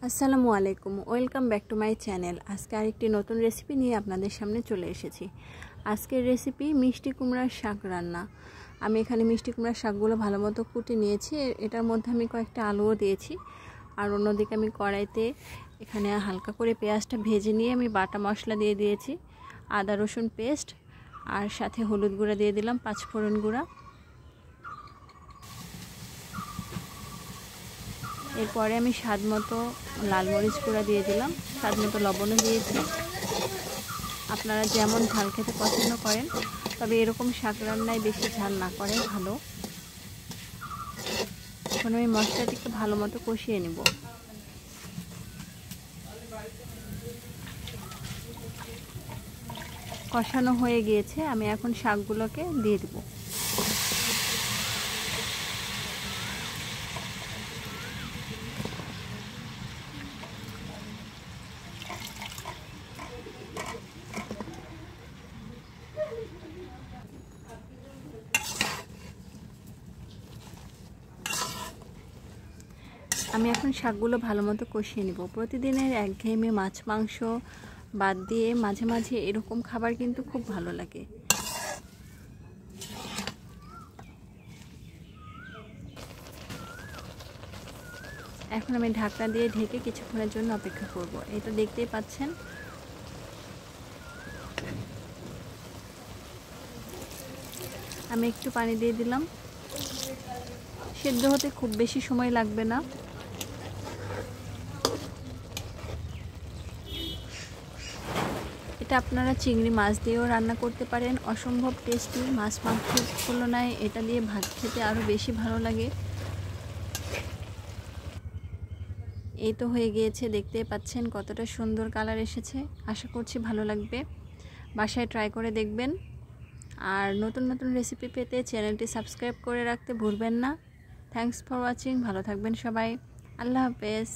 আসসালামু আলাইকুম, welcome back to my channel. আজকে আরেকটি নতুন রেসিপি নিয়ে আপনাদের সামনে চলে এসেছি। আজকের রেসিপি মিষ্টি কুমড়ার শাক রান্না। আমি এখানে মিষ্টি কুমড়ার শাকগুলো ভালো মতো কুটে নিয়েছি। এটার মধ্যে আমি কয়েকটা আলুও দিয়েছি। আর অন্যদিকে আমি কড়াইতে এখানে হালকা করে পেঁয়াজটা ভেজে নিয়ে আমি বাটা মশলা দিয়ে দিয়েছি, আদা রসুন পেস্ট, আর সাথে হলুদ গুঁড়া দিয়ে দিলাম, পাঁচফোড়ন গুঁড়া। এরপরে আমি স্বাদ মতো লাল মরিচ গুঁড়া দিয়ে দিলাম, স্বাদ মতো লবণও দিয়েছি। আপনারা যেমন ঝাল খেতে পছন্দ করেন, তবে এরকম শাক রান্নায় বেশি ঝাল না করে ভালো। এখন আমি মশলাটিকে ভালো মতো কষিয়ে নেব। কষানো হয়ে গিয়েছে, আমি এখন শাকগুলোকে দিয়ে দেব। আমি এখন শাকগুলো ভালো মতো কষিয়ে নেব। প্রতিদিনের একঘেয়েমি মাছ মাংস বাদ দিয়ে মাঝে মাঝে এরকম খাবার কিন্তু খুব ভালো লাগে। এখন আমি ঢাকনা দিয়ে ঢেকে কিছুক্ষণের জন্য অপেক্ষা করব। এটা দেখতেই পাচ্ছেন। আমি একটু পানি দিয়ে দিলাম। সেদ্ধ হতে খুব বেশি সময় লাগবে না। এটা আপনারা চিংড়ি মাছ দিয়েও রান্না করতে পারেন, অসম্ভব টেস্টি। মাছ মাংসের তুলনায় এটা দিয়ে ভাত খেতে আরও বেশি ভালো লাগে। এই তো হয়ে গিয়েছে, দেখতেই পাচ্ছেন কতটা সুন্দর কালার এসেছে। আশা করছি ভালো লাগবে, বাসায় ট্রাই করে দেখবেন। আর নতুন নতুন রেসিপি পেতে চ্যানেলটি সাবস্ক্রাইব করে রাখতে ভুলবেন না। Thanks for watching. ভালো থাকবেন সবাই। আল্লাহ হাফেজ।